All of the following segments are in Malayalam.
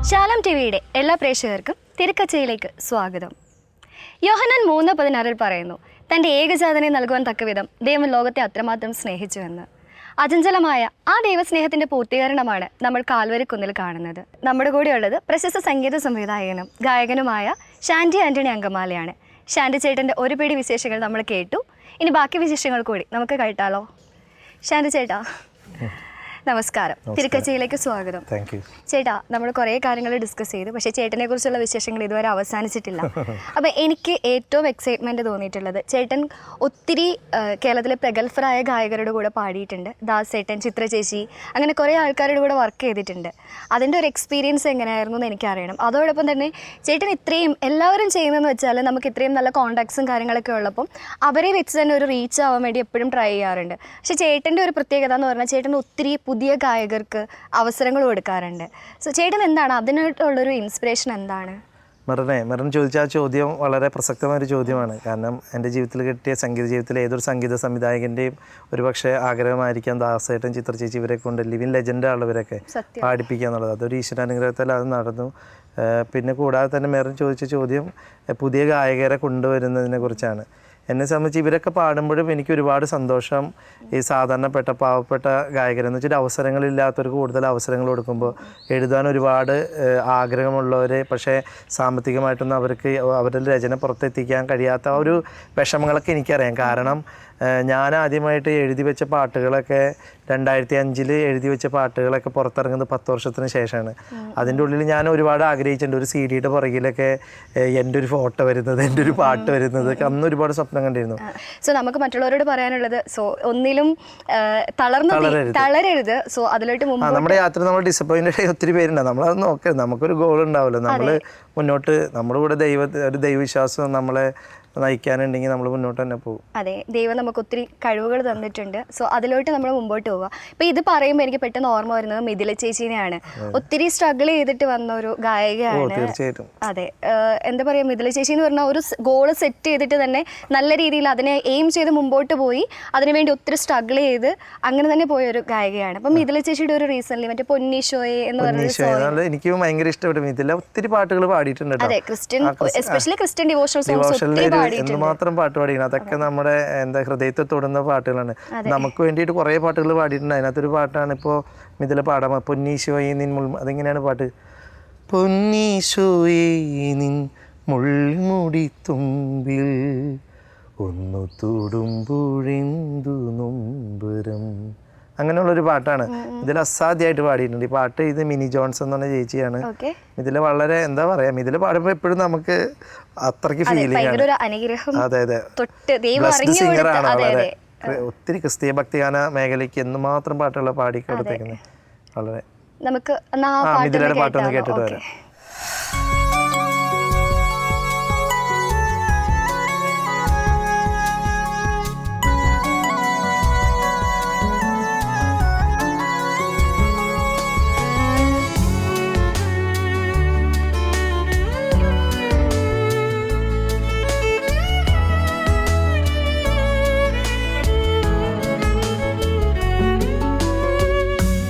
ശാലം ടിവിയുടെ എല്ലാ പ്രേക്ഷകർക്കും തിരുക്കച്ചയിലേക്ക് സ്വാഗതം. യോഹന്നാൻ 3:16 പറയുന്നു, തൻ്റെ ഏകജാതനെ നൽകുവാൻ തക്കവിധം ദൈവം ലോകത്തെ അത്രമാത്രം സ്നേഹിച്ചുവെന്ന്. അചഞ്ചലമായ ആ ദൈവസ്നേഹത്തിൻ്റെ പൂർത്തീകരണമാണ് നമ്മൾ കാൽവരിക്കുന്നിൽ കാണുന്നത്. നമ്മുടെ കൂടെയുള്ളത് പ്രശസ്ത സംഗീത സംവിധായകനും ഗായകനുമായ ഷാൻഡി ആൻ്റണി അങ്കമാലയാണ്. ഷാൻഡി ചേട്ടൻ്റെ ഒരു പിടി വിശേഷങ്ങൾ നമ്മൾ കേട്ടു. ഇനി ബാക്കി വിശേഷങ്ങൾ കൂടി നമുക്ക് കേട്ടാലോ? ഷാൻഡി ചേട്ടാ നമസ്കാരം, തിരുക്കച്ചയിലേക്ക് സ്വാഗതം. ചേട്ടാ, നമ്മൾ കുറേ കാര്യങ്ങൾ ഡിസ്കസ് ചെയ്തു, പക്ഷേ ചേട്ടനെ കുറിച്ചുള്ള വിശേഷങ്ങൾ ഇതുവരെ അവസാനിച്ചിട്ടില്ല. അപ്പം എനിക്ക് ഏറ്റവും എക്സൈറ്റ്മെൻറ്റ് തോന്നിയിട്ടുള്ളത്, ചേട്ടൻ ഒത്തിരി കേരളത്തിലെ പ്രഗത്ഭരായ ഗായകരുടെ കൂടെ പാടിയിട്ടുണ്ട്. ദാസ് ചേട്ടൻ, ചിത്ര ചേച്ചി, അങ്ങനെ കുറേ ആൾക്കാരുടെ കൂടെ വർക്ക് ചെയ്തിട്ടുണ്ട്. അതിൻ്റെ ഒരു എക്സ്പീരിയൻസ് എങ്ങനെയായിരുന്നു എന്ന് എനിക്കറിയണം. അതോടൊപ്പം തന്നെ ചേട്ടൻ ഇത്രയും എല്ലാവരും ചെയ്യുന്നതെന്ന് വെച്ചാൽ നമുക്ക് ഇത്രയും നല്ല കോൺടാക്ട്സും കാര്യങ്ങളൊക്കെ ഉള്ളപ്പം അവരെ വെച്ച് തന്നെ ഒരു റീച്ച് ആവാൻ വേണ്ടി എപ്പോഴും ട്രൈ ചെയ്യാറുണ്ട്. പക്ഷേ ചേട്ടൻ്റെ ഒരു പ്രത്യേകത എന്ന് പറഞ്ഞാൽ ചേട്ടൻ ഒത്തിരി പുതിയ ഗായകർക്ക് അവസരങ്ങൾ കൊടുക്കാറുണ്ട്. സോ ചേട്ടൻ എന്താണ് അതിനായിട്ടുള്ളൊരു ഇൻസ്പിറേഷൻ എന്താണ്? മെറിൻ ചോദിച്ച ആ ചോദ്യം വളരെ പ്രസക്തമായൊരു ചോദ്യമാണ്. കാരണം എൻ്റെ ജീവിതത്തിൽ കിട്ടിയ സംഗീത ജീവിതത്തിലെ ഏതൊരു സംഗീത സംവിധായകൻ്റെയും ഒരുപക്ഷെ ആഗ്രഹമായിരിക്കാം ദാസേട്ടൻ, ചിത്ര ചേച്ചി ഇവരെ കൊണ്ട് ലിവിങ് ലെജൻഡ് ആളുകളൊക്കെ പാടിപ്പിക്കുക എന്നുള്ളത്. അതൊരു ഈശ്വരാനുഗ്രഹത്തിൽ അത് നടന്നു. പിന്നെ കൂടാതെ തന്നെ മെറിൻ ചോദിച്ച ചോദ്യം പുതിയ ഗായകരെ കൊണ്ടുവരുന്നതിനെ കുറിച്ചാണ്. എന്നെ സംബന്ധിച്ച് ഇവരൊക്കെ പാടുമ്പോഴും എനിക്ക് ഒരുപാട് സന്തോഷം. ഈ സാധാരണപ്പെട്ട പാവപ്പെട്ട ഗായകരെന്ന് വെച്ചിട്ട് അവസരങ്ങളില്ലാത്തവർക്ക് കൂടുതൽ അവസരങ്ങൾ കൊടുക്കുമ്പോൾ, എഴുതാൻ ഒരുപാട് ആഗ്രഹമുള്ളവർ പക്ഷേ സാമ്പത്തികമായിട്ടൊന്നും അവർക്ക് അവരുടെ രചന പുറത്തെത്തിക്കാൻ കഴിയാത്ത ആ ഒരു വിഷമങ്ങളൊക്കെ എനിക്കറിയാം. കാരണം ഞാൻ ആദ്യമായിട്ട് എഴുതി വെച്ച പാട്ടുകളൊക്കെ 2005 എഴുതി വെച്ച പാട്ടുകളൊക്കെ പുറത്തിറങ്ങുന്നത് 10 വർഷത്തിന് ശേഷമാണ്. അതിൻ്റെ ഉള്ളിൽ ഞാൻ ഒരുപാട് ആഗ്രഹിച്ചിട്ടുണ്ട്. ഒരു CD-യുടെ പുറകിലൊക്കെ എൻ്റെ ഒരു ഫോട്ടോ വരുന്നത്, എൻ്റെ ഒരു പാട്ട് വരുന്നത്, അന്ന് ഒരുപാട് സ്വപ്നം കണ്ടിരുന്നു. സോ നമുക്ക് മറ്റുള്ളവരോട് പറയാനുള്ളത്, സോ ഒന്നിലും തളരരുത്. സോ അതിലോട്ട് നമ്മുടെ യാത്ര നമ്മൾ ഡിസപ്പോയിൻറ്റഡ് ഒത്തിരി പേരുണ്ടാവും. നമ്മളത് നോക്കരുത്. നമുക്കൊരു ഗോൾ ഉണ്ടാവില്ല. നമ്മൾ മുന്നോട്ട് നമ്മുടെ കൂടെ ഒരു ദൈവവിശ്വാസം നമ്മളെ നയിക്കാനുണ്ടെങ്കിൽ നമ്മൾ മുന്നോട്ട് തന്നെ പോകും. അതെ, ദൈവം നമുക്ക് ഒത്തിരി കഴിവുകൾ തന്നിട്ടുണ്ട്. സോ അതിലോട്ട് നമ്മൾ മുമ്പോട്ട് പോവുക. ഇപ്പം ഇത് പറയുമ്പോൾ എനിക്ക് പെട്ടെന്ന് ഓർമ്മ വരുന്നത് മിഥില ചേച്ചീനെയാണ്. ഒത്തിരി സ്ട്രഗിൾ ചെയ്തിട്ട് വന്ന ഒരു ഗായികയാണ്. തീർച്ചയായിട്ടും. അതെ, എന്താ പറയുക, മിഥില ചേച്ചി എന്ന് പറഞ്ഞാൽ ഒരു ഗോൾ സെറ്റ് ചെയ്തിട്ട് തന്നെ നല്ല രീതിയിൽ അതിനെ എയിം ചെയ്ത് മുമ്പോട്ട് പോയി അതിനുവേണ്ടി ഒത്തിരി സ്ട്രഗിൾ ചെയ്ത് അങ്ങനെ തന്നെ പോയ ഒരു ഗായികയാണ്. അപ്പം മിഥില ചേച്ചിയുടെ ഒരു റീസെന്റ് മറ്റേ പൊന്നീഷോയെ എന്ന് പറഞ്ഞ എനിക്ക് ഭയങ്കര ഇഷ്ടപ്പെട്ടു. മിഥില ഒത്തിരി പാട്ടുകൾ പാടിയിട്ടുണ്ട്. അതെ, Christian, especially Christian devotional songs മാത്രം പാട്ട് പാടിക്കണം. അതൊക്കെ നമ്മുടെ ഹൃദയത്തെ തൊടുന്ന പാട്ടുകളാണ്. നമുക്ക് വേണ്ടിയിട്ട് കുറേ പാട്ടുകൾ പാടിയിട്ടുണ്ട്. അതിനകത്തൊരു പാട്ടാണ് ഇപ്പോൾ മിഥില പാടാം, പൊന്നീശോയെ നിൻ അതെങ്ങനെയാണ് പാട്ട്? പൊന്നീശോയെ നിൻ മുൾമുടി തുമ്പിൽ ഒന്നു തൊടുമ്പോഴെന്തു നൊമ്പരം, അങ്ങനെയുള്ളൊരു പാട്ടാണ്. ഇതിൽ അസാധ്യമായിട്ട് പാടിയിട്ടുണ്ട്. ഈ പാട്ട് ഇത് മിനി ജോൺസ് എന്ന് പറഞ്ഞ ചേച്ചിയാണ്. ഇതിൽ വളരെ എന്താ പറയാ, ഇതിൽ പാടുമ്പോൾ എപ്പോഴും നമുക്ക് അത്രയ്ക്ക് ഫീലിംഗ് ആണ്. അതെ അതെ, ബ്ലെസ്ഡ് സിംഗറാണ്. വളരെ ഒത്തിരി ക്രിസ്തീയ ഭക്തിഗാന മേഖലയ്ക്ക് എന്തുമാത്രം പാട്ടുകൾ പാടിക്കൊടുത്തേക്കുന്നത്. വളരെ നമുക്ക് മിഥിലയുടെ പാട്ടൊന്ന് കേട്ടിട്ട് വരാം.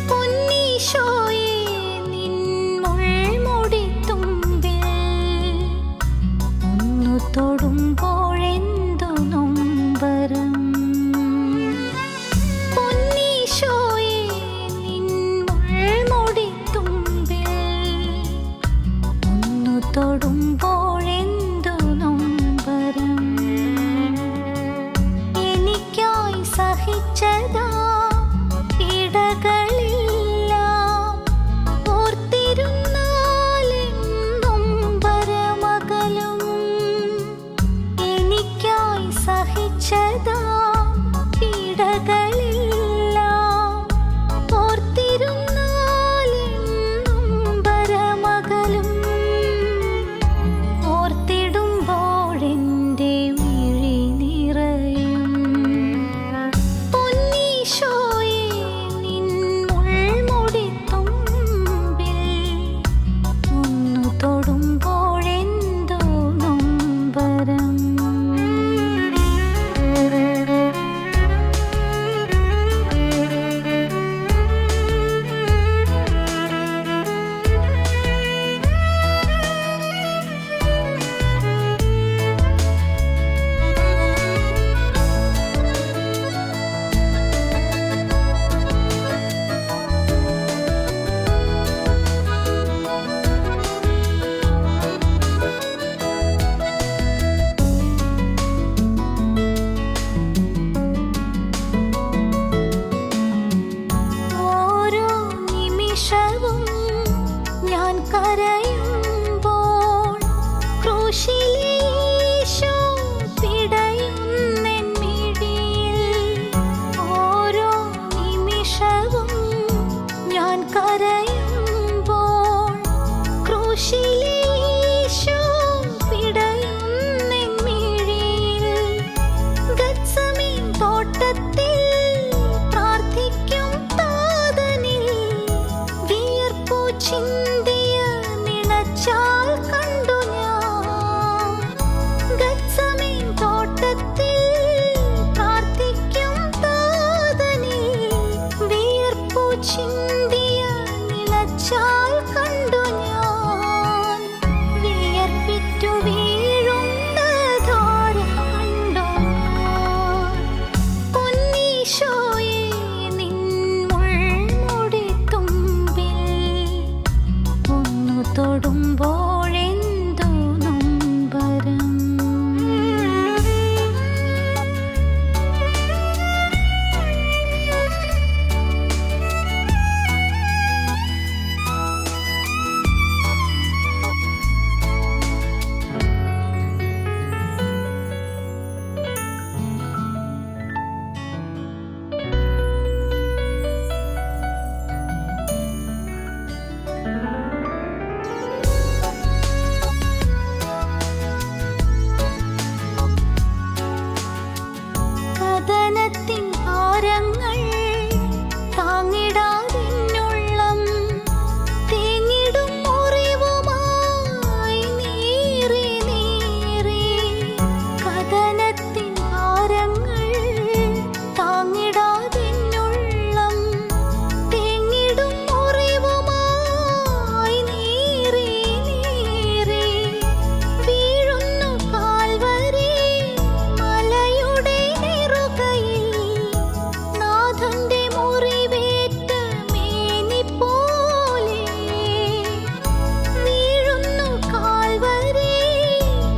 പൊന്നീശോയെ നിൻ മുൾമുടി കരയുമ്പോൾ ക്രൂശിലെ ഈശോ പിടയുന്നെൻ മിഴിയിൽ. ഓരോ നിമിഷവും ഞാൻ കരയുമ്പോൾ ക്രൂശിലെ ഈശോ പിടയുന്നെൻ മിഴിയിൽ. ഗത്സമേൻ തോട്ടത്തിൽ പ്രാർത്ഥിക്കും താതനിൽ വിയർപ്പു ചിന്തിയ നിണച്ചാൽ കണ്ടു ഞാൻ. ഗത്സമേൻ തോട്ടത്തിൽ പ്രാർത്ഥിക്കും താതനിൽ വിയർപ്പു ചിന്തിയ നിണച്ചാൽ കണ്ടു ഞാൻ. വിയർപ്പിറ്റു വീഴുന്ന ധാര കണ്ടു ഞാൻ. പൊന്നീശോയേ, നിൻ മുൾമുടിത്തുമ്പിൽ ഒന്നു തൊടുമ്പോഴെന്തു നൊമ്പരം. കഥനത്തിൻ ഭാരങ്ങൾ താങ്ങിടാതിന്നുള്ളം തേങ്ങിടും മുറിവുമായി നീറി നീറി. കഥനത്തിൻ ഭാരങ്ങൾ താങ്ങിടാതിന്നുള്ളം തേങ്ങിടും മുറിവുമായി നീറി നീറി. വീഴുന്നു കാൽവരി മലയുടെ നെറുകയിൽ നാഥന്റെ മുറിവേറ്റ മേനി പോലെ. വീഴുന്നു കാൽവരി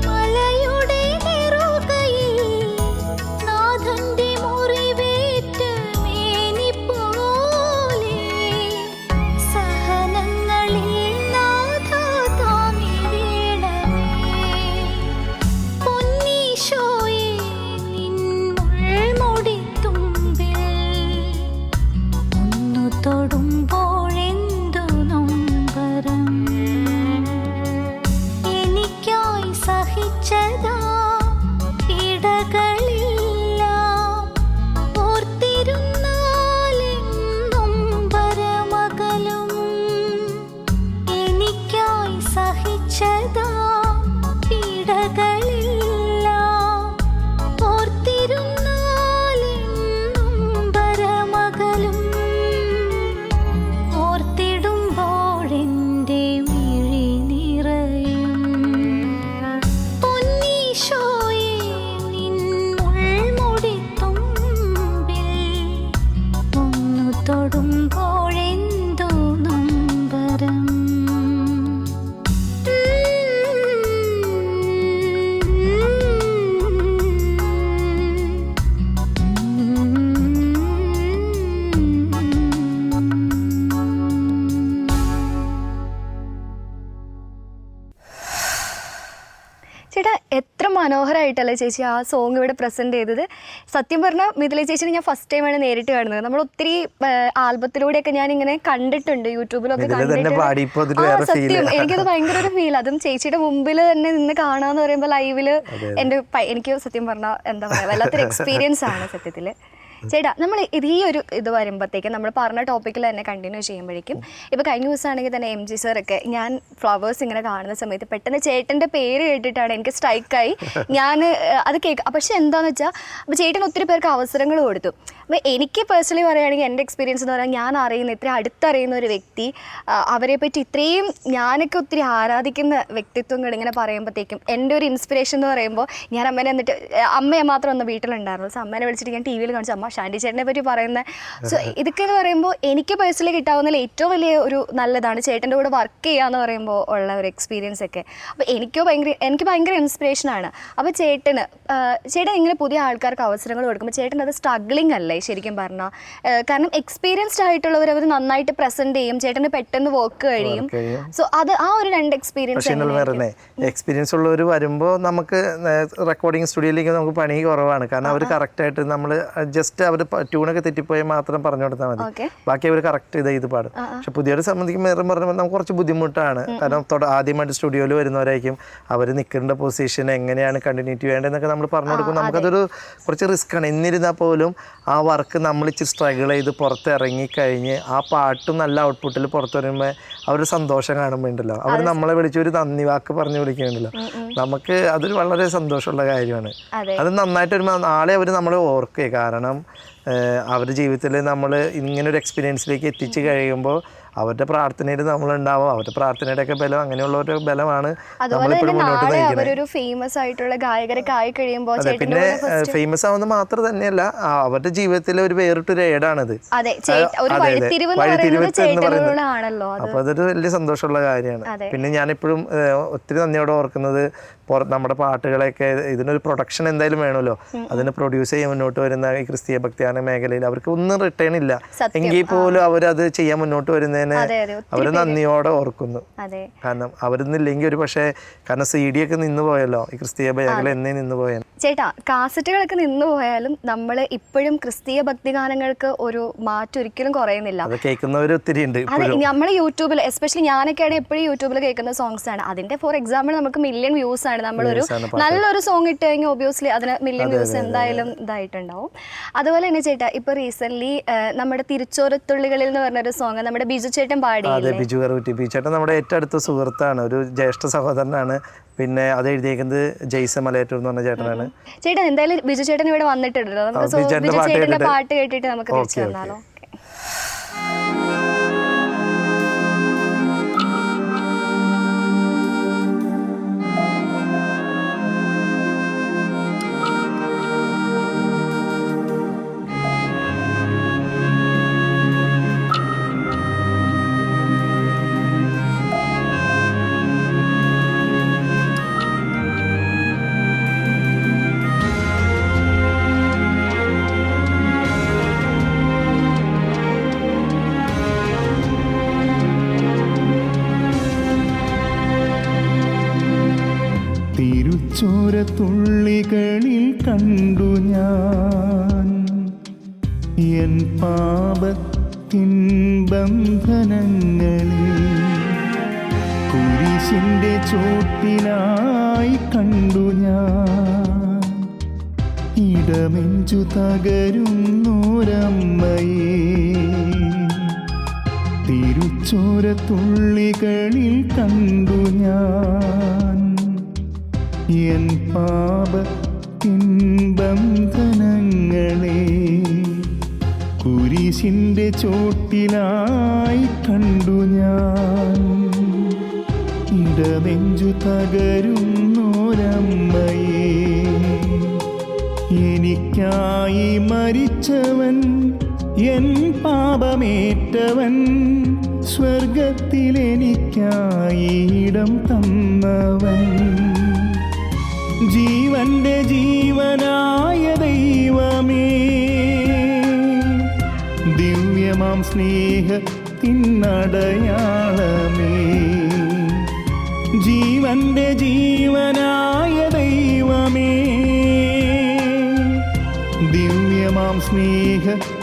മലയുടെ നെറുകയിൽ നാഥന്റെ മുറിവേറ്റ മേനി പോലെ. സഹനങ്ങളിൽ നാഥ താങ്ങി വീണമേ. പൊന്നീശോയേ, നിൻ മുൾമുടിത്തുമ്പിൽ ഒന്നു തൊടുമ്പോഴെന്തു നൊമ്പരം. എനിക്കായി സഹിച്ചതാ പീഡകളെല്ലാം ഓർത്തിരുന്നാലെന്നും പരമകലും. എനിക്കായി സഹിച്ചതാ പീഡകളെല്ലാം ഓർത്തിരുന്നാലെന്നും പരമകലും. ഓർത്തിടുമ്പോഴെൻ്റെ മിഴി നിറയും. പൊന്നീശോയേ, നിൻ മുൾമുടിത്തുമ്പിൽ ഒന്നു തൊടുമ്പോഴെന്തു നൊമ്പരം. ചേട്ടാ, എത്ര മനോഹരമായിട്ടല്ലേ ചേച്ചി ആ സോങ് ഇവിടെ പ്രസൻറ്റ് ചെയ്തത്. സത്യം പറഞ്ഞാൽ മിഥില ചേച്ചിനെ ഞാൻ ഫസ്റ്റ് ടൈമാണ് നേരിട്ട് കാണുന്നത്. നമ്മൾ ഒത്തിരി ആൽബത്തിലൂടെയൊക്കെ ഞാൻ ഇങ്ങനെ കണ്ടിട്ടുണ്ട്, യൂട്യൂബിലൊക്കെ കണ്ടിട്ടുണ്ട്. സത്യം എനിക്കത് ഭയങ്കര ഒരു ഫീൽ. അതും ചേച്ചിയുടെ മുമ്പിൽ തന്നെ നിന്ന് കാണാന്ന് പറയുമ്പോൾ ലൈവില് എനിക്ക് സത്യം പറഞ്ഞാൽ എന്താ പറയുക, വല്ലാത്തൊരു എക്സ്പീരിയൻസ് ആണ് സത്യത്തിൽ. ചേട്ടാ, നമ്മൾ ഈ ഒരു ഇത് വരുമ്പോഴത്തേക്കും നമ്മൾ പറഞ്ഞ ടോപ്പിക്കിൽ തന്നെ കണ്ടിന്യൂ ചെയ്യുമ്പോഴേക്കും ഇപ്പോൾ കഴിഞ്ഞ ദിവസമാണെങ്കിൽ തന്നെ MG സാറൊക്കെ ഞാൻ ഫ്ലവേഴ്സ് ഇങ്ങനെ കാണുന്ന സമയത്ത് പെട്ടെന്ന് ചേട്ടൻ്റെ പേര് കേട്ടിട്ടാണ് എനിക്ക് സ്ട്രൈക്കായി. ഞാൻ അത് പക്ഷെ എന്താണെന്ന് വെച്ചാൽ അപ്പോൾ ചേട്ടൻ ഒത്തിരി പേർക്ക് അവസരങ്ങൾ കൊടുത്തു. അപ്പോൾ എനിക്ക് പേഴ്സണലി പറയുകയാണെങ്കിൽ എൻ്റെ എക്സ്പീരിയൻസ് എന്ന് പറഞ്ഞാൽ ഞാൻ അറിയുന്ന ഇത്ര അടുത്തറിയുന്ന ഒരു വ്യക്തി, അവരെ പറ്റി ഇത്രയും ഞാനൊക്കെ ഒത്തിരി ആരാധിക്കുന്ന വ്യക്തിത്വങ്ങൾ ഇങ്ങനെ പറയുമ്പോഴത്തേക്കും എൻ്റെ ഒരു ഇൻസ്പിറേഷൻ എന്ന് പറയുമ്പോൾ ഞാൻ അമ്മേനെ എന്നിട്ട് അമ്മയെ മാത്രം ഒന്ന് വീട്ടിലുണ്ടായിരുന്നു. സോ അമ്മേനെ വിളിച്ചിട്ട് ഞാൻ TV-യിൽ കാണിച്ചു, അമ്മ ഓർമ്മ. ഷാൻഡി ചേട്ടനെ പറ്റി പറയുന്നത് സോ ഇതൊക്കെ എന്ന് പറയുമ്പോൾ എനിക്ക് പേഴ്സണലി കിട്ടാവുന്നതിൽ ഏറ്റവും വലിയ ഒരു നല്ലതാണ് ചേട്ടൻ്റെ കൂടെ വർക്ക് ചെയ്യുക എന്ന് പറയുമ്പോൾ ഉള്ള ഒരു എക്സ്പീരിയൻസ് ഒക്കെ. അപ്പോൾ എനിക്ക് ഭയങ്കര ഇൻസ്പിറേഷനാണ്. അപ്പോൾ ചേട്ടൻ ഇങ്ങനെ പുതിയ ആൾക്കാർക്ക് അവസരങ്ങൾ കൊടുക്കുമ്പോൾ ചേട്ടൻ അത് സ്ട്രഗ്ലിംഗ് അല്ലേ ശരിക്കും പറഞ്ഞാൽ? കാരണം എക്സ്പീരിയൻസ്ഡ് ആയിട്ടുള്ളവർ അവർ നന്നായിട്ട് പ്രസൻറ്റ് ചെയ്യും, ചേട്ടന് പെട്ടെന്ന് വർക്ക് കഴിയും. സോ അത് ആ ഒരു രണ്ട് എക്സ്പീരിയൻസ് ഉള്ളവർ വരുമ്പോൾ നമുക്ക് റെക്കോർഡിംഗ് സ്റ്റുഡിയോയിലേക്ക് നമുക്ക് പണി കുറവാണ്. കാരണം അവർ കറക്റ്റായിട്ട് നമ്മൾ ജസ്റ്റ് അവർ ട്യൂണൊക്കെ തെറ്റിപ്പോയാൽ മാത്രം പറഞ്ഞു കൊടുത്താൽ മതി, ബാക്കി അവർ കറക്റ്റ് ഇത് പാടും. പക്ഷെ പുതിയൊരു സംബന്ധിക്കുമ്പോൾ പറഞ്ഞപ്പോൾ നമുക്ക് കുറച്ച് ബുദ്ധിമുട്ടാണ്. കാരണം ആദ്യമായിട്ട് സ്റ്റുഡിയോയിൽ വരുന്നവരായിരിക്കും, അവർ നിൽക്കേണ്ട പൊസിഷൻ എങ്ങനെയാണ് കണ്ടിന്യൂറ്റി വേണ്ടതെന്നൊക്കെ നമ്മൾ പറഞ്ഞു കൊടുക്കും. നമുക്കതൊരു കുറച്ച് റിസ്ക് ആണ്. എന്നിരുന്നാൽ പോലും ആ വർക്ക് നമ്മൾ ഇച്ചിരി സ്ട്രഗിൾ ചെയ്ത് പുറത്തിറങ്ങിക്കഴിഞ്ഞ് ആ പാട്ടും നല്ല ഔട്ട്പുട്ടിൽ പുറത്ത് വരുമ്പോൾ ആ ഒരു സന്തോഷം കാണുമ്പോൾ ഉണ്ടല്ലോ, അവർ നമ്മളെ വിളിച്ച് ഒരു നന്ദി വാക്ക് പറഞ്ഞു വിളിക്കുന്നുണ്ടല്ലോ, നമുക്ക് അതൊരു വളരെ സന്തോഷമുള്ള കാര്യമാണ്. അത് നന്നായിട്ട് വരുമ്പോൾ നാളെ അവർ നമ്മളെ ഓർക്കുക. കാരണം അവരുടെ ജീവിതത്തിൽ നമ്മൾ ഇങ്ങനൊരു എക്സ്പീരിയൻസിലേക്ക് എത്തിച്ച് കഴിയുമ്പോൾ അവരുടെ പ്രാർത്ഥനയിൽ നമ്മളുണ്ടാവും. അവരുടെ പ്രാർത്ഥനയുടെ ഒക്കെ ബലം അങ്ങനെയുള്ളവരുടെ ബലമാണ് നമ്മളിപ്പോഴും മുന്നോട്ട് നയിക്കുന്നത്. ഫേമസ് ആയിട്ടുള്ള ഗായകരൊക്കെ ആയി കഴിയുമ്പോൾ പിന്നെ ഫേമസ് ആവുന്നത് മാത്രം തന്നെയല്ല, അവരുടെ ജീവിതത്തിലെ ഒരു വേറിട്ടൊരു ഏടാണിത്. വഴിത്തിരിവ് എന്ന് പറയുന്നത്. അപ്പൊ അതൊരു വലിയ സന്തോഷമുള്ള കാര്യമാണ്. പിന്നെ ഞാനിപ്പോഴും ഒത്തിരി നന്ദിയോടെ ഓർക്കുന്നത് നമ്മുടെ പാട്ടുകളെയൊക്കെ ഇതിനൊരു പ്രൊഡക്ഷൻ എന്തായാലും വേണമല്ലോ, അതിന് പ്രൊഡ്യൂസ് ചെയ്യാൻ മുന്നോട്ട് വരുന്ന ഈ ക്രിസ്തീയ ഭക്തിയാന മേഖലയിൽ അവർക്ക് ഒന്നും റിട്ടേൺ ഇല്ല എങ്കിൽ പോലും അവരത് ചെയ്യാൻ മുന്നോട്ട് വരുന്നതിന് അവര് നന്ദിയോടെ ഓർക്കുന്നു. കാരണം അവരൊന്നില്ലെങ്കിൽ ഒരു പക്ഷേ, കാരണം CD ഒക്കെ നിന്ന് പോയല്ലോ, ഈ ക്രിസ്തീയ മേഖല എന്നേ നിന്ന് പോയാൽ. ചേട്ടാ, കാസറ്റുകളൊക്കെ നിന്ന് പോയാലും നമ്മൾ ഇപ്പോഴും ക്രിസ്തീയ ഭക്തിഗാനങ്ങൾക്ക് ഒരു മാറ്റം ഒരിക്കലും കുറയുന്നില്ല. അത് കേൾക്കുന്നവർ ഒത്തിരി ഉണ്ട്. നമ്മൾ യൂട്യൂബിൽ എസ്പെഷ്യലി ഞാനൊക്കെയാണ് എപ്പോഴും യൂട്യൂബിൽ കേൾക്കുന്ന സോങ്സ് ആണ്. അതിന്റെ ഫോർ എക്സാമ്പിൾ നമുക്ക് മില്യൺ വ്യൂസ് ആണ്. നമ്മളൊരു നല്ലൊരു സോങ് ഇട്ട് കഴിഞ്ഞാൽ ഒബ്വിയസ്ലി അതിന് മില്യൺ വ്യൂസ് എന്തായാലും ഇതായിട്ടുണ്ടാവും. അതുപോലെ തന്നെ ചേട്ടാ, ഇപ്പൊ റീസെന്റ് നമ്മുടെ തിരിച്ചോരത്തുള്ളികളിൽ എന്ന് പറഞ്ഞൊരു സോങ് നമ്മുടെ ബിജു ചേട്ടൻ പാടിയില്ലേ? ബിജു ചേട്ടൻ നമ്മുടെ ഏറ്റവും അടുത്ത സുഹൃത്താണ്, ഒരു ജ്യേഷ്ഠ സഹോദരനാണ്. പിന്നെ അത് എഴുതിയേക്കുന്നത് ജെയ്സൺ മലയാറ്റൂർ എന്ന് പറഞ്ഞ ചേട്ടനാണ്. ചേട്ടൻ എന്തായാലും ബിജു ചേട്ടൻ ഇവിടെ വന്നിട്ടുണ്ടല്ലോ, നമുക്ക് ബിജു ചേട്ടന്റെ പാട്ട് കേട്ടിട്ട് നമുക്ക് തിരിച്ചു വന്നാലോ? തിരുച്ചോരത്തുള്ളികളിൽ കണ്ടു ഞാൻ എൻ പാപത്തിൻ ബന്ധനങ്ങളിൽ, കുരിശിൻ്റെ ചോട്ടിലായി കണ്ടു ഞാൻ ഇടമെഞ്ചു തകരുന്നോരമ്മയെ. തിരുച്ചോരത്തുള്ളികളിൽ കണ്ടു ഞാൻ എൻ പാപത്തിൻ ബന്ധനങ്ങളെ, കുരിശിൻ്റെ ചോട്ടിലായി കണ്ടു ഞാൻ ഇടനെഞ്ചു തകരുന്നോരമ്മയെ. എനിക്കായി മരിച്ചവൻ, എൻ പാപമേറ്റവൻ, സ്വർഗത്തിലെനിക്കായി ഇടം തന്നവൻ, ജീവന്റെ ജീവനായ ദൈവമേ, ദിവ്യമാം സ്നേഹത്തിനടയാളമേ, ജീവന്റെ ജീവനായ ദൈവമേ, ദിവ്യമാം സ്നേഹത്തിനടയാളമേ.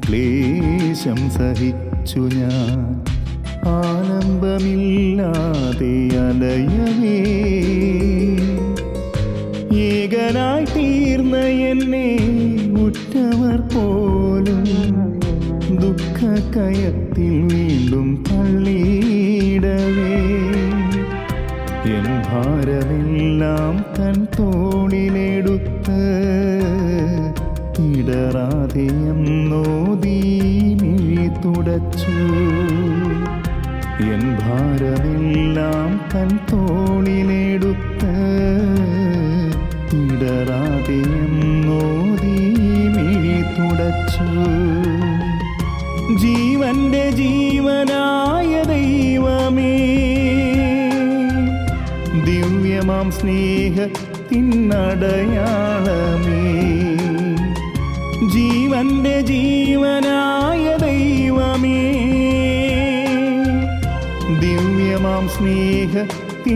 ക്ലേശം സഹിച്ചു ഞാൻ ആലംബമില്ലാതെ അലയവേ ഏകനായി തീർന്ന എന്നെ ഉറ്റവർ പോലും ദുഃഖകയത്തിൽ വീണ്ടും തള്ളിയിടവേ എൻ ഭാരമെല്ലാം തൻ തോളിലെടുത്ത് ഇടറാതെ എന്നോദീ മിഴി തുടച്ചു എൻ ഭാരമെല്ലാം തൻ തോളിലെടുത്ത് ഇടറാതെ എന്നോദീ മിഴി തുടച്ചു ജീവന്റെ ജീവനായ ദൈവമേ ദിവ്യമാം സ്നേഹത്തിനടയാളമേ ജീവന്റെ ജീവനായ ദൈവമേ ദിവ്യമാം സ്നേഹത്തിനടയാളമേ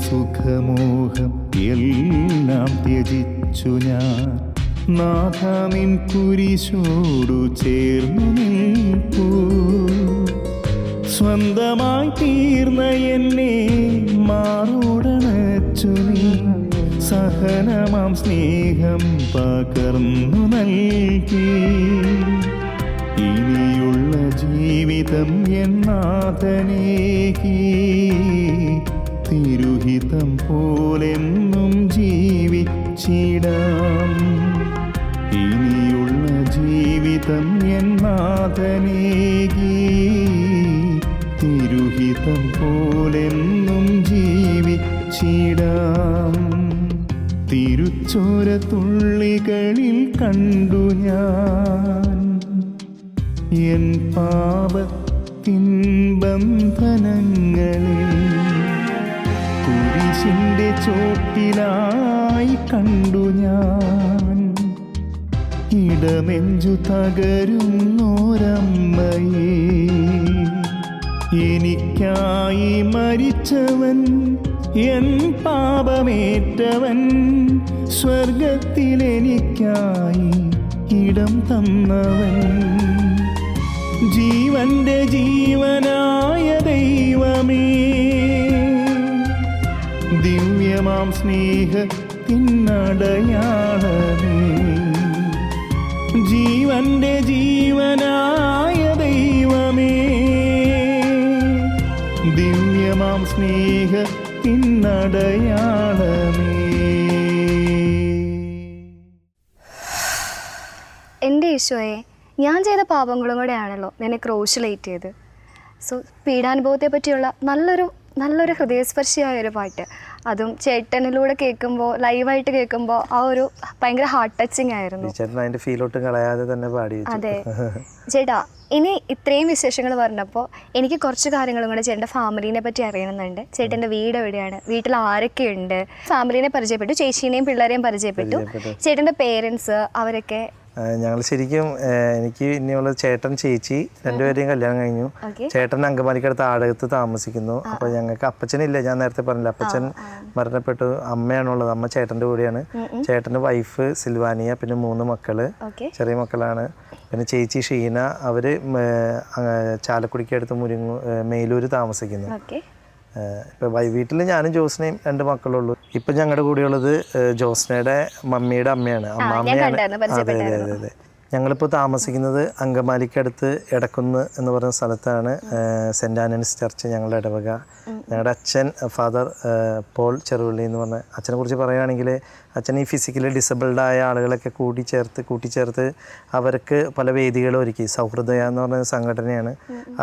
സുഖമോഹം എല്ലാം ത്യജിച്ചു ഞാൻ നാഥാമിൻ കുരിശോടു ചേർന്നു നിൽപ്പൂ സ്വന്തമായി തീർന്ന എന്നെ മാറോടണച്ചു നീ സഹനമാം സ്നേഹം പകർന്നു നൽകി ഇനിയുള്ള ജീവിതം എന്നാഥനേകി തിരുഹിതം പോലെന്നും ജീവിച്ചിടാം ഇനിയുള്ള ജീവിതം എന്നാഥനേകി തിരുഹിതം പോലെന്നും ജീവിച്ചിടാം തിരുച്ചോര തുള്ളികളിൽ കണ്ടു ഞാൻ എൻ പാപത്തിൻ ബന്ധനങ്ങളെ കുരിശിന്റെ ചോട്ടിലായി കണ്ടു ഞാൻ ഇടനെഞ്ചു തകരുന്നോരമ്മയെ എനിക്കായി മരിച്ചവൻ എൻ പാപമേറ്റവൻ സ്വർഗത്തിലെനിക്കായി ഇടം തന്നവൻ ജീവന്റെ ജീവനായ ദൈവമേ ദിവ്യമാം സ്നേഹത്തിനടയാളമേ ജീവന്റെ ജീവനായ ദൈവമേ ദിവ്യമാം സ്നേഹത്തിനടയാളമേ എൻ്റെ ഈശോയെ, ഞാൻ ചെയ്ത പാപങ്ങളും കൂടെയാണല്ലോ നിന്നെ ക്രൂശിലേറ്റ് ചെയ്ത്. സോ പീഡാനുഭവത്തെ പറ്റിയുള്ള നല്ലൊരു ഹൃദയസ്പർശിയായൊരു പാട്ട്, അതും ചേട്ടനിലൂടെ കേൾക്കുമ്പോൾ, ലൈവായിട്ട് കേൾക്കുമ്പോൾ ആ ഒരു ഭയങ്കര ഹാർട്ട് ടച്ചിങ് ആയിരുന്നു. ചേട്ടൻ അതിൻ്റെ ഫീലോട്ട് കളയാതെ തന്നെ പാടി. അതെ ചേട്ടാ, ഇനി ഇത്രയും വിശേഷങ്ങൾ പറഞ്ഞപ്പോൾ എനിക്ക് കുറച്ച് കാര്യങ്ങളും കൂടെ ചേട്ടൻ്റെ ഫാമിലീനെ പറ്റി അറിയണമെന്നുണ്ട്. ചേട്ടൻ്റെ വീട് എവിടെയാണ്, വീട്ടിൽ ആരൊക്കെയുണ്ട്? ഫാമിലീനെ പരിചയപ്പെട്ടു, ചേച്ചീനെയും പിള്ളേരെയും പരിചയപ്പെട്ടു, ചേട്ടൻ്റെ പേരൻസ് അവരൊക്കെ. ഞങ്ങൾ ശരിക്കും എനിക്ക് ഇനിയുള്ള ചേട്ടൻ ചേച്ചി രണ്ടുപേരെയും കല്യാണം കഴിഞ്ഞു. ചേട്ടൻ അങ്കമാലിക്കടുത്ത് ആടകത്ത് താമസിക്കുന്നു. അപ്പോൾ ഞങ്ങൾക്ക് അപ്പച്ചനില്ല, ഞാൻ നേരത്തെ പറഞ്ഞില്ല, അപ്പച്ചൻ മരണപ്പെട്ടു. അമ്മയാണുള്ളത്, അമ്മ ചേട്ടൻ്റെ കൂടെയാണ്. ചേട്ടൻ്റെ വൈഫ് സിൽവാനിയ, പിന്നെ 3 മക്കള്, ചെറിയ മക്കളാണ്. പിന്നെ ചേച്ചി ഷീന, അവര് ചാലക്കുടിക്കടുത്ത് മേലൂര് താമസിക്കുന്നു. ഇപ്പം വീട്ടിൽ ഞാനും ജോസ്നയും 2 മക്കളുള്ളൂ. ഇപ്പം ഞങ്ങളുടെ കൂടെയുള്ളത് ജോസ്നയുടെ മമ്മിയുടെ അമ്മയാണ്, അമ്മാമ്മയാണ്. അതെ അതെ അതെ അതെ. ഞങ്ങളിപ്പോൾ താമസിക്കുന്നത് അങ്കമാലിക്കടുത്ത് എടക്കുന്ന് എന്ന് പറയുന്ന സ്ഥലത്താണ്. സെൻറ്റ് ആനൻസ് ചർച്ച് ഞങ്ങളുടെ ഇടവക. ഞങ്ങളുടെ അച്ഛൻ ഫാദർ പോൾ ചെറുവള്ളി എന്ന് പറഞ്ഞ അച്ഛനെ കുറിച്ച് പറയുകയാണെങ്കിൽ, അച്ഛൻ ഈ ഫിസിക്കലി ഡിസബിൾഡായ ആളുകളൊക്കെ കൂട്ടിച്ചേർത്ത് അവർക്ക് പല വേദികളും ഒരുക്കി. സൗഹൃദയ എന്ന് പറയുന്ന സംഘടനയാണ്,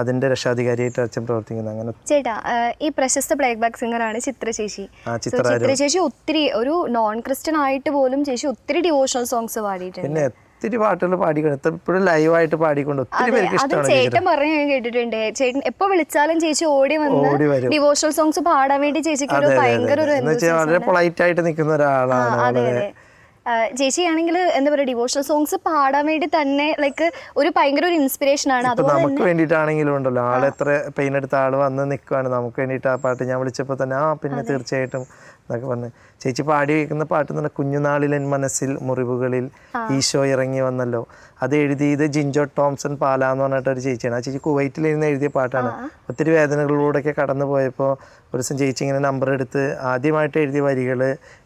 അതിൻ്റെ രക്ഷാധികാരിയായിട്ട് അച്ഛൻ പ്രവർത്തിക്കുന്നത്. അങ്ങനെ ചേട്ടാ, ഈ പ്രശസ്ത പ്ലേ ബാക്ക് സിംഗറാണ് ചിത്ര ചേച്ചി. ചിത്ര ചേച്ചി ഒത്തിരി ഒരു നോൺ ക്രിസ്ത്യൻ ആയിട്ട് പോലും ചേച്ചി ഒത്തിരി ഡിവോഷണൽ സോങ്സ് പാടിയിട്ടുണ്ട്. പിന്നെ ഒത്തിരി പാട്ടുകൾ പാടിക്കൊണ്ട് ഇപ്പോഴും ലൈവായിട്ട് പാടിക്കൊണ്ട് ഒത്തിരി പേർക്ക് അത് ഇഷ്ടമാണ് ചേട്ടൻ പറഞ്ഞു ഞാൻ കേട്ടിട്ടുണ്ട്. ചേട്ടൻ എപ്പോ വിളിച്ചാലും ചേച്ചി ഓടി ഓടി വരും. ഡിവോഷണൽ സോങ്സ് പാടാൻ വേണ്ടി ചേച്ചിക്ക് ഒരു ഭയങ്കര ഒരു എന്ന് വെച്ചാൽ വളരെ പൊളൈറ്റ് ആയിട്ട് നിൽക്കുന്ന ഒരാളാണ്. അതെ അതെ. ചേച്ചിയാണെങ്കിൽ എന്താ പറയുക, ഡിവോഷണൽ സോങ്സ് പാടാൻ വേണ്ടി തന്നെ ലൈക്ക് ഒരു ഭയങ്കര ഒരു ഇൻസ്പിറേഷൻ ആണ്. ഇപ്പൊ നമുക്ക് വേണ്ടിയിട്ടാണെങ്കിലും ഉണ്ടല്ലോ, ആളെത്ര പെയിൻ എടുത്ത ആള് വന്ന് നിൽക്കുവാണ് നമുക്ക് വേണ്ടിയിട്ട്. ആ പാട്ട് ഞാൻ വിളിച്ചപ്പോൾ തന്നെ പിന്നെ തീർച്ചയായിട്ടും എന്നൊക്കെ പറഞ്ഞ് ചേച്ചി പാടി വയ്ക്കുന്ന പാട്ട് എന്ന് പറഞ്ഞാൽ കുഞ്ഞുനാളിൽ എൻ മനസ്സിൽ മുറിവുകളിൽ ഈശോ ഇറങ്ങി വന്നല്ലോ. അത് എഴുതിയത് ജിൻജോ ടോംസൺ പാല എന്ന് പറഞ്ഞിട്ട് ഒരു ചേച്ചിയാണ്. ആ ചേച്ചി കുവൈറ്റിലിരുന്ന് എഴുതിയ പാട്ടാണ്. ഒത്തിരി വേദനകളിലൂടെയൊക്കെ കടന്നു പോയപ്പോൾ ഒരു ദിവസം ചേച്ചി ഇങ്ങനെ നമ്പർ എടുത്ത് ആദ്യമായിട്ട് എഴുതിയ വരികൾ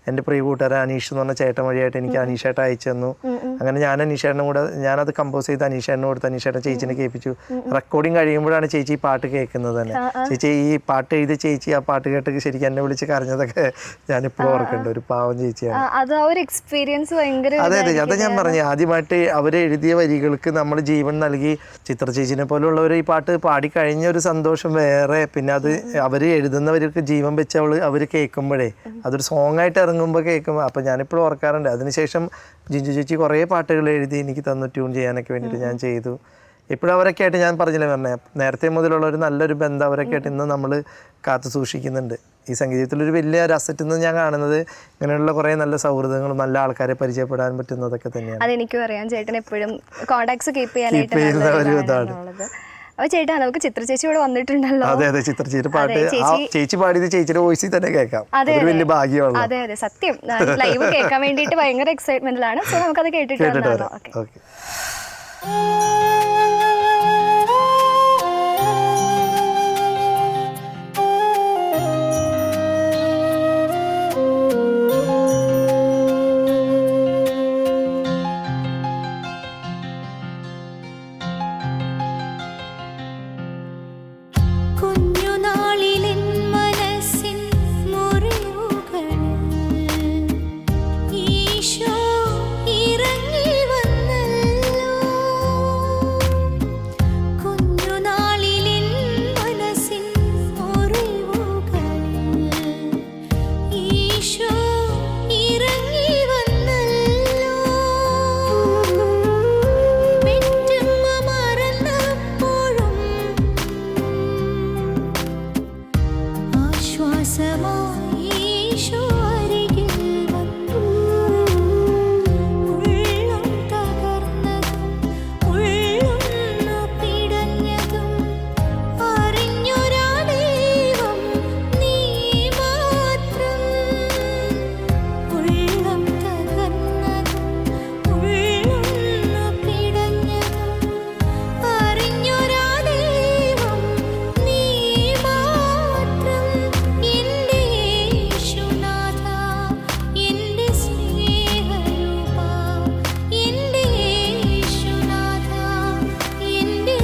എൻ്റെ പ്രിയ കൂട്ടുകാരൻ അനീഷ് എന്ന് പറഞ്ഞ ചേട്ടൻ വഴിയായിട്ട് എനിക്ക് അനീഷേട്ട അയച്ചു തന്നു. അങ്ങനെ ഞാൻ അനീഷേട്ടനും കൂടെ ഞാനത് കമ്പോസ് ചെയ്ത് അനീഷേട്ടനും കൊടുത്ത് അനീഷേട്ടൻ ചേച്ചിനെ കേൾപ്പിച്ചു. റെക്കോർഡിങ് കഴിയുമ്പോഴാണ് ചേച്ചി ഈ പാട്ട് കേൾക്കുന്നത് തന്നെ. ചേച്ചി ഈ പാട്ട് എഴുതിയ ചേച്ചി ആ പാട്ട് കേട്ട് ശരിക്കും എന്നെ വിളിച്ച് കരഞ്ഞതൊക്കെ ഞാനിപ്പോഴും ഓർക്കുന്നുണ്ട്. ഒരു പാവം ചേച്ചിയാണ്. അത് ആ ഒരു എക്സ്പീരിയൻസ് ഭയങ്കര. അതെ അതെ, അത് ഞാൻ പറഞ്ഞു. ആദ്യമായിട്ട് അവര് എഴുതിയ വരികൾക്ക് നമ്മൾ ജീവൻ നൽകി. ചിത്ര ചേച്ചിനെ പോലുള്ളവർ ഈ പാട്ട് പാടിക്കഴിഞ്ഞ ഒരു സന്തോഷം വേറെ. പിന്നെ അത് അവർ എഴുതുന്നവർക്ക് ജീവൻ വെച്ച് അവർ കേൾക്കുമ്പോഴേ അതൊരു സോങ് ആയിട്ട് ഇറങ്ങുമ്പോൾ കേൾക്കുമ്പോൾ അപ്പം ഞാനിപ്പോഴും ഓർക്കാറുണ്ട്. അതിനുശേഷം ജിഞ്ചു ചേച്ചി കുറേ പാട്ടുകൾ എഴുതി എനിക്ക് തന്നു ട്യൂൺ ചെയ്യാനൊക്കെ വേണ്ടിയിട്ട് ഞാൻ ചെയ്തു. ഇപ്പോഴും അവരൊക്കെ ആയിട്ട് ഞാൻ പറഞ്ഞില്ലേ പറഞ്ഞേ, നേരത്തെ മുതലുള്ള ഒരു നല്ലൊരു ബന്ധം അവരൊക്കെ ആയിട്ട് ഇന്ന് നമ്മൾ കാത്തു സൂക്ഷിക്കുന്നുണ്ട്. ഈ സംഗീതത്തിലൊരു വലിയ ഒരു അസറ്റ് എന്ന് ഞാൻ കാണുന്നത് ഇങ്ങനെയുള്ള കുറേ നല്ല സൗഹൃദങ്ങളും നല്ല ആൾക്കാരെ പരിചയപ്പെടാൻ പറ്റുന്നതൊക്കെ തന്നെയാണ്. അതെനിക്കും അറിയാം. ചേട്ടൻ എപ്പോഴും കോണ്ടാക്ട്സ് കീപ്പ് ചെയ്യാനായിട്ട് ഒരു ഇതാണ്. അപ്പൊ ചേട്ടാ നമുക്ക് ചിത്ര ചേച്ചി ഇവിടെ വന്നിട്ടുണ്ടല്ലോ. അതെ അതെ, ചിത്ര ചേച്ചി പാട്ട് ചേച്ചി പാടിയത് ചേച്ചിയുടെ വോയിസിൽ തന്നെ കേൾക്കാം. അതൊരു വലിയ ഭാഗ്യമാണ്. അതെ അതെ, സത്യം. ലൈവ് കേൾക്കാൻ വേണ്ടിയിട്ട് ഭയങ്കര എക്സൈറ്റ്മെന്റിലാണ്. സോ നമുക്കത് കേട്ടിട്ട് ഓക്കെ. കുഞ്ഞുനാളിലെൻ മനസ്സിൻ മുറിവുകളിൽ ഈശോ ഇറങ്ങി വന്നല്ലോ. കുഞ്ഞുനാളിലെൻ മനസ്സിൻ മുറിവുകളിൽ ഈശോ ഇറങ്ങി വന്നല്ലോ. പെറ്റമ്മ മറന്നപ്പോഴും ആശ്വാസമായി ഈശോ അരികിൽ വന്നു. ഉള്ളം തകർന്നതും ഉള്ളൊന്നു പിടഞ്ഞതും അറിഞ്ഞൊരാ ദൈവം നീ മാത്രം. ഉള്ളം തകർന്നതും ഉള്ളൊന്നു പിടഞ്ഞതും അറിഞ്ഞൊരാ ദൈവം നീ മാത്രം. എൻ്റെ യേശുനാഥ, എൻ്റെ സ്നേഹരൂപ, എൻ്റെ യേശുനാഥ, എൻ്റെ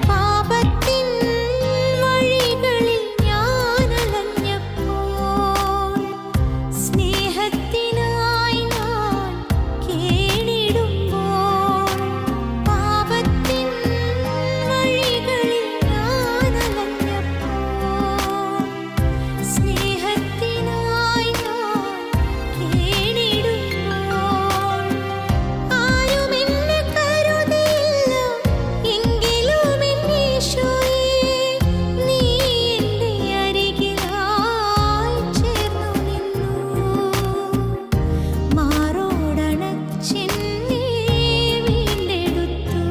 പാപത്തിൻ വഴികളിൽ ഞാനലഞ്ഞപ്പോൾ സ്നേഹത്തിനായി ഞാൻ കേണിടുമ്പോൾ. പാപത്തിൻ വഴികളിൽ ഞാനലഞ്ഞപ്പോൾ സ്നേഹത്തിനായി ഞാൻ കേണിടുമ്പോൾ. ആരും എന്നെ കരുതിയില്ല, എങ്കിലും എൻ ഈശോയേ നീ എൻ്റെ അരികിലായി ചേർന്നു നിന്നു. മാറോടണച്ചെന്നെ വീണ്ടെടുത്തു.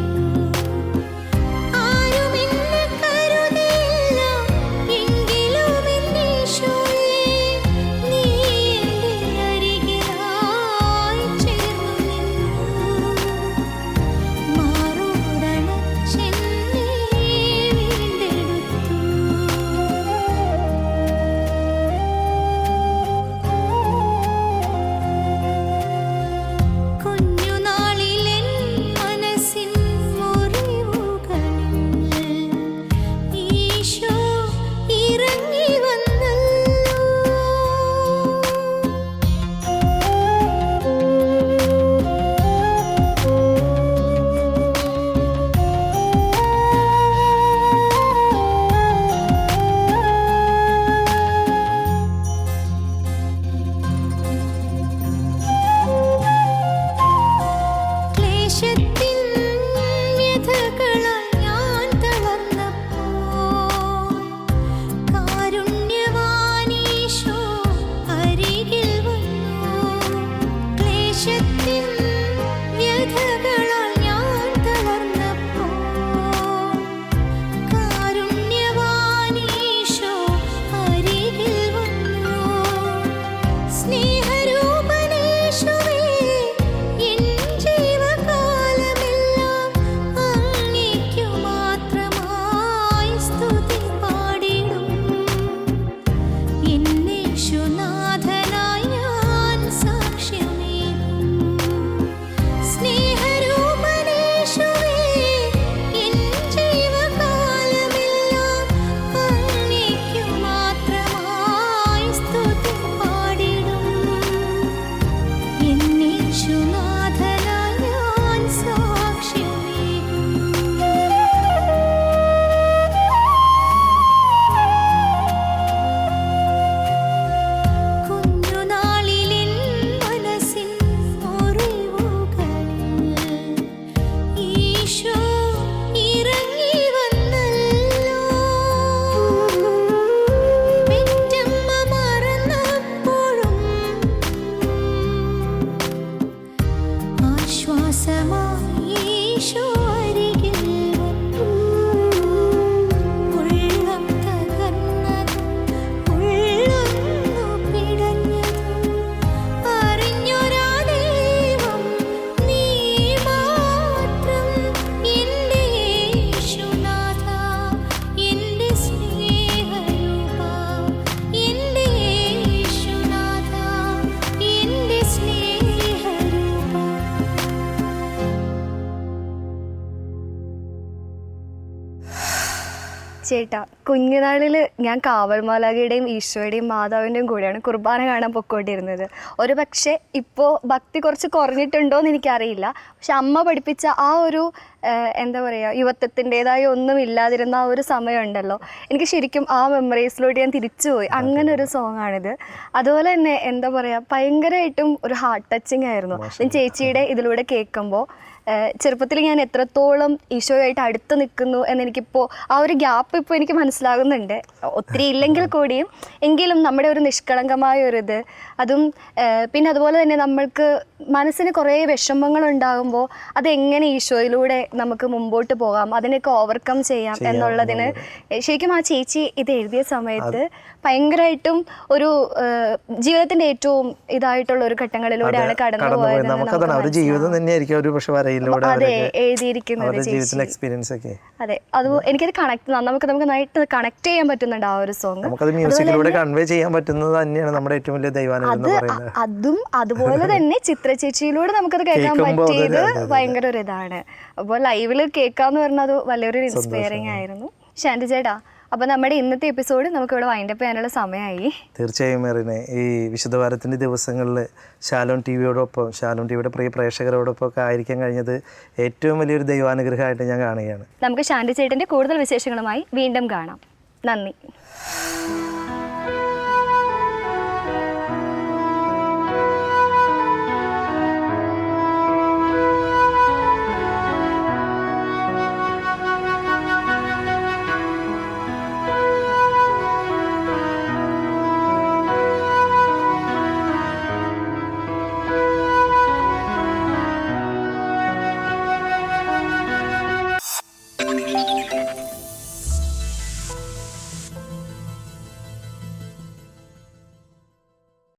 ആരും എന്നെ കരുതിയില്ല, എങ്കിലും എൻ ഈശോയേ നീ എൻ്റെ അരികിലായി ചേർന്നു നിന്നു. മാറോടണച്ചെന്നെ വീണ്ടെടുത്തു. കുഞ്ഞുനാളിലെൻ മനസ്സിൻ മുറിവുകളിൽ ഈശോ ഇറങ്ങി വന്നല്ലോ. ചേട്ടാ, കുഞ്ഞുനാളിൽ ഞാൻ കാവൽമാലാഖയുടെയും ഈശോയുടെയും മാതാവിൻ്റെയും കൂടെയാണ് കുർബാന കാണാൻ പൊയ്ക്കൊണ്ടിരുന്നത്. ഒരു പക്ഷേ ഇപ്പോൾ ഭക്തി കുറച്ച് കുറഞ്ഞിട്ടുണ്ടോ എന്ന് എനിക്കറിയില്ല. പക്ഷെ അമ്മ പഠിപ്പിച്ച ആ ഒരു എന്താ പറയുക, യുവത്വത്തിൻ്റെതായ ഒന്നും ഇല്ലാതിരുന്ന ആ ഒരു സമയമുണ്ടല്ലോ, എനിക്ക് ശരിക്കും ആ മെമ്മറീസിലോട്ട് ഞാൻ തിരിച്ചുപോയി. അങ്ങനെ ഒരു സോങ്ങാണിത്. അതുപോലെ തന്നെ എന്താ പറയുക, ഭയങ്കരമായിട്ടും ഒരു ഹാർട്ട് ടച്ചിങ് ആയിരുന്നു ഞാൻ ചേച്ചിയുടെ ഇതിലൂടെ കേൾക്കുമ്പോൾ. ചെറുപ്പത്തിൽ ഞാൻ എത്രത്തോളം ഈശോയായിട്ട് അടുത്ത് നിൽക്കുന്നു എന്നെനിക്കിപ്പോൾ ആ ഒരു ഗ്യാപ്പ് ഇപ്പോൾ എനിക്ക് മനസ്സിലാകുന്നുണ്ട്. ഒത്തിരി ഇല്ലെങ്കിൽ കൂടിയും എങ്കിലും നമ്മുടെ ഒരു നിഷ്കളങ്കമായ ഒരിത്, അതും പിന്നെ അതുപോലെ തന്നെ നമ്മൾക്ക് മനസ്സിന് കുറേ വിഷമങ്ങളുണ്ടാകുമ്പോൾ അതെങ്ങനെ ഈശോയിലൂടെ നമുക്ക് മുമ്പോട്ട് പോകാം, അതിനൊക്കെ ഓവർകം ചെയ്യാം എന്നുള്ളതിന് ശരിക്കും ആ ചേച്ചി ഇത് എഴുതിയ സമയത്ത് ഭയങ്കരമായിട്ടും ഒരു ജീവിതത്തിൻ്റെ ഏറ്റവും ഇതായിട്ടുള്ള ഒരു ഘട്ടങ്ങളിലൂടെയാണ് കടന്നു പോയത്. ജീവിതം തന്നെയായിരിക്കും ഒരു പക്ഷെ വരയിലൂടെ അതെ എഴുതിയിരിക്കുന്നത്. അതെ, അത് എനിക്കത് നമുക്ക് നന്നായിട്ട് കണക്ട് ചെയ്യാൻ പറ്റുന്നുണ്ട് ആ ഒരു സോങ്. നമുക്കത് മ്യൂസിക്കിലൂടെ കൺവേ ചെയ്യാൻ പറ്റുന്നത് തന്നെയാണ് നമ്മുടെ ഏറ്റവും വലിയ ദൈവാനുഗ്രഹം എന്ന് പറയുന്നത്. അതും അതുപോലെ തന്നെ ചിത്ര ചേച്ചിയിലൂടെ നമുക്കത് കേൾക്കാൻ പറ്റിയത് ഭയങ്കര ഒരു ഇതാണ്. അപ്പോൾ ലൈവിൽ കേൾക്കാന്ന് പറഞ്ഞത് വലിയൊരു ഇൻസ്പയറിംഗ് ആയിരുന്നു. ശാന്തി ചേട്ടാ, അപ്പോൾ നമ്മുടെ ഇന്നത്തെ എപ്പിസോഡ് നമുക്കിവിടെ വൈൻഡപ്പ് ചെയ്യാനുള്ള സമയമായി. തീർച്ചയായും മെറിനെ, ഈ വിശുദ്ധ വാരത്തിൻ്റെ ദിവസങ്ങളിൽ ശാലോം ടി വിയോടൊപ്പം, ശാലോം ടി വിയുടെ പ്രിയ പ്രേക്ഷകരോടൊപ്പം ഒക്കെ ആയിരിക്കാൻ കഴിഞ്ഞത് ഏറ്റവും വലിയൊരു ദൈവാനുഗ്രഹമായിട്ട് ഞാൻ കാണുകയാണ്. നമുക്ക് ശാന്തി ചേട്ടൻ്റെ കൂടുതൽ വിശേഷങ്ങളുമായി വീണ്ടും കാണാം. നന്ദി.